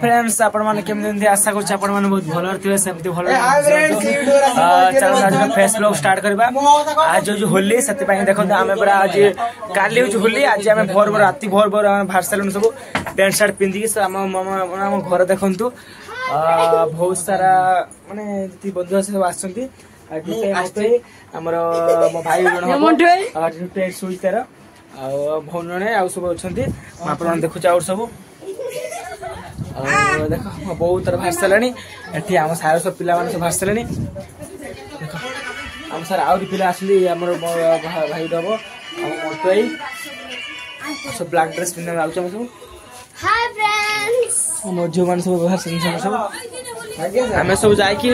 Friends आपण माने केमि आशा कर बहुत भल थे सेमती भल चलो आज फेस ब्लॉग स्टार्ट करबा। आज जो होली से देखो आम पूरा आज काली हूँ होली आज आम भोर भोर राति भोर भोर बाहर सारे सब पैंट सार्ट पिंधिकी आम घर देखु बहुत सारा माने बंधु सब आमर मो भाई जन सुईतार भौन जड़े आउ सब अच्छा आप देखुचे और सब देख बहुत तरह बाहर सारे ये आम सार सब पिला सब बाहर सारे देख आम सार आम पिला आसली भाई डब मोटुआई सब ब्लैक ड्रेस पिंधा आम सब मोर झील मैंने सब बाहर सब आम सब जाकि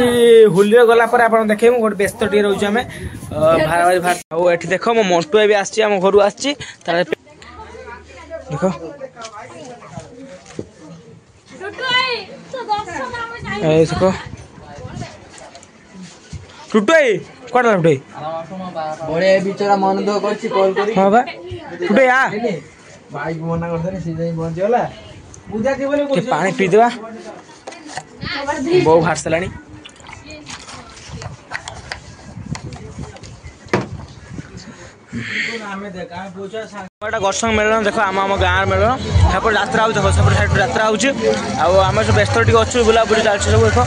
होली गला आप देखे गोटे व्यस्त टे रोचे आम भार भार ये देख मो मोटुआ भी आम घर आस देख टुटुई कौन टुटुई बड़े बिचारा मन दुख करछि कॉल करी हां बा टुटुई आ भाई मना करथने सीधे ही पहुंच गला बुझा के बोले पानी पी देबा बहुत भार सलानी गसंग मेलन देख आम आम गाँव मेलन सेपट यात्रा हो देख सेपट साइड यात्रा होम सब व्यस्त टी अच्छे बुलाबुली चलती सब देख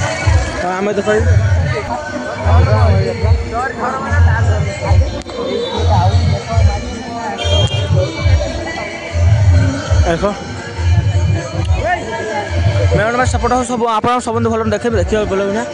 आम देख देख मेलन में सेपट सब आप सब भल देखे देखिए बोले ना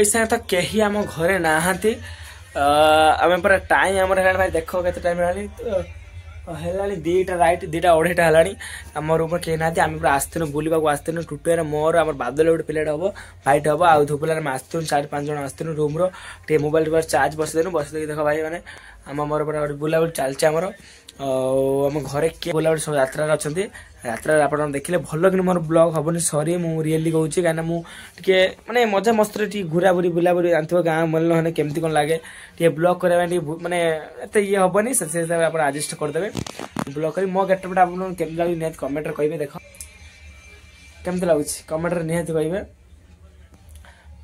ऐसा तो कहीं आम घरे नहांती आम पूरा टाइम आम भाई देख के टाइम है दीटा राइट दीटा अढ़ईटा है आम रूम कहीं ना आम पूरा आसतीन बुलवा आसतीन टुटुआर मोर आम बादल गोटे पिलाटा हम फाइट हम आउ धुपिल आसतीन 4-5 जन आसतीन रूम रे मोबाइल चार्ज बसदेनु बसदे देख भाई मैंने आम मोर पूरा बुलाबुली चलती आमर आम घरे किए बुलाबुली सब यात्रा अच्छा यात्रा आप देखिले भल कि मोर ब्लॉग हेनी सरी मुझे रियली कहूँ कहीं मुझे माने मजा मस्ती टी घूरा बुरी बुलाबुली जानते गाँव मिलन मैंने केमती कौन लगे टे ब्लॉग करने माने एत ये हेनी से हिसाब से आप एडजस्ट करदे ब्लॉग कर मो गेटअप केमती लगे निहत कमेंट कहे देख केमती लगुच कमेंट निहत कहे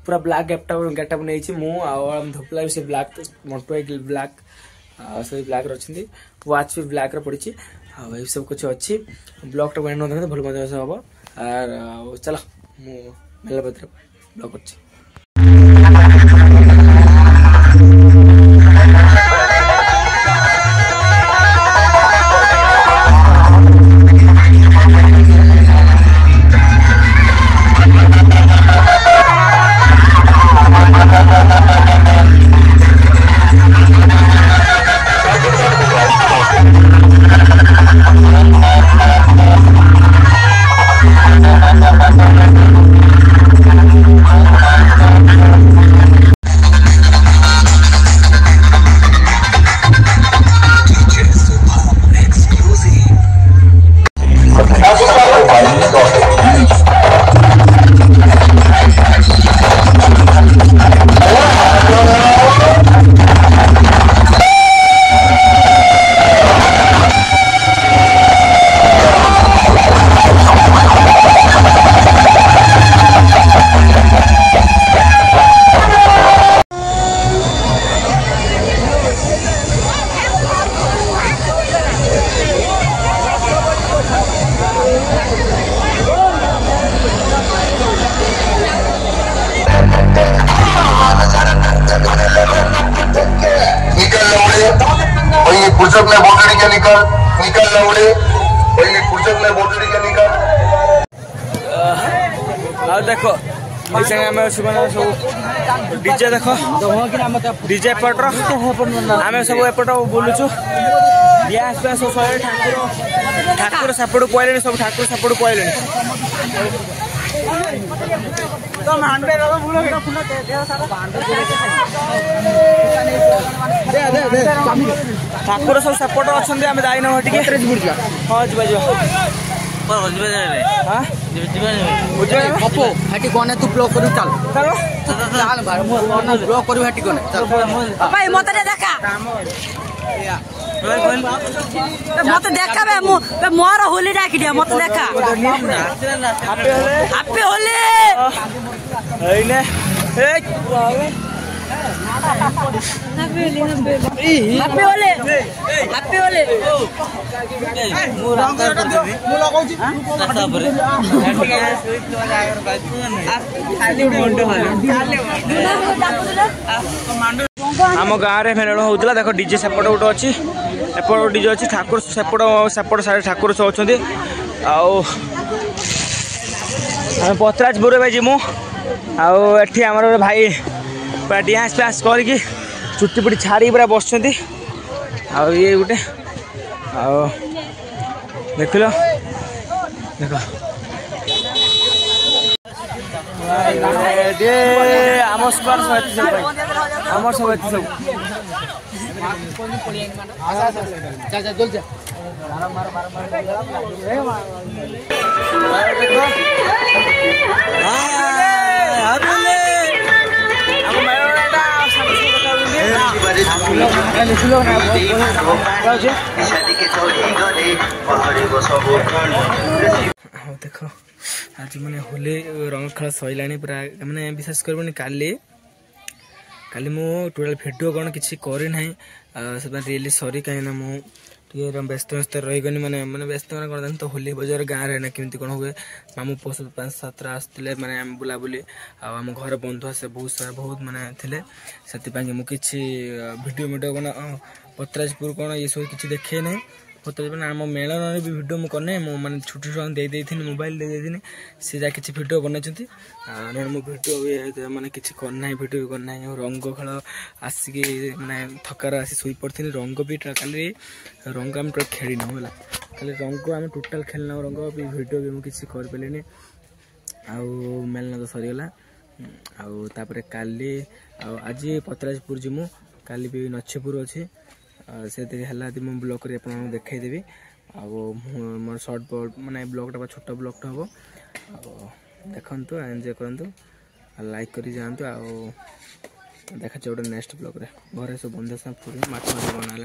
पूरा ब्लैक गेटअप नहीं मुझे धुपला भी से ब्लैक मोटुआ ब्लैक सब ब्लैक अच्छी वाच भी ब्लैक पड़ी ये सब कुछ अच्छी ब्लॉग टा देखते भल मजा हम और चलो मुझे ब्लॉग कर वही फुर्सत में बोतड़ी के निकल लौड़े वही फुर्सत में बोतड़ी के निकल। देखो सब डीजे देख डीजे एपट आम सब एपट बुलुचु गैस फैस सब ठाकुर सेपट पड़े सब ठाकुर सेपट पड़े ठाकुर सब सेपट अच्छा आम जाइन हाँ जी हेटी कोने तू ब्लॉक करू चल चल भाई ब्लॉक करू हेटी कोने भाई मत देखा मत देखा बे मोर होली डाकी दिया मत देखा हैप्पी होली हैने हैप्पी होली हैप्पी होली मु लगाउची रास्ता पर आम गाँव में मेलन होता देख डीजे सेपट गोटे अच्छी एपट डीजे अच्छी ठाकुर सेपट सेपट साइड ठाकुर सब अच्छा आम पतराजपुर भाई जीमु आठी आम भाई पूरा डांस फैंस करके चुटी पुटी छाड़ी पूरा बस ये गोटे देख लो देख आम स्क्वाड सब आम सब सब देख आज मैंने होली रंग खेल सैला पूरा मैंने विश्वास कर काली मु टोटाल भिडियो कौन किसी करना से रियली सरी कहीं मुझे व्यस्त व्यस्त रहीगनी मैंने मैंने व्यस्त मैंने कौन तो होली बजार गाँव में केमती कौन हुए मामू पुआ सब 5-7 आसते मैंने बुलाबुली आम घर बंधु आसे बहुत सारा बहुत मैंने थे से मुझे भिडियो कौन पतराजपुर कौन ये सब किसी देखे ना पतराजपुर आम मेलन भी भिडियो मुझे करने मैंने छुट्टी छुआ दे मोबाइल दे सी जा कि भिडियो बनाई मो भिडियो मैंने किसी करना भिडियो भी करना रंग खेल आसिक मैंने थकार आसी शुई पड़ी रंग भी काली रंग आम टोटल खेल है खाली रंग आम टोटाल खेलना रंग भी भिडियो भी मुझे कर पारे मेलन तो सरीगला आउे काली आज पतराजपुर जीमु काली भी नछपुर अच्छे से है मुझे ब्लॉग कर देखदेवी मोर सर्ट माने ब्लॉगटा छोट ब्लॉगटा हम देखु एंजॉय करूँ लाइक कर जातु देखा गोटे नेक्स्ट ब्लॉग रे घर सब बंधु पूरी माछ बना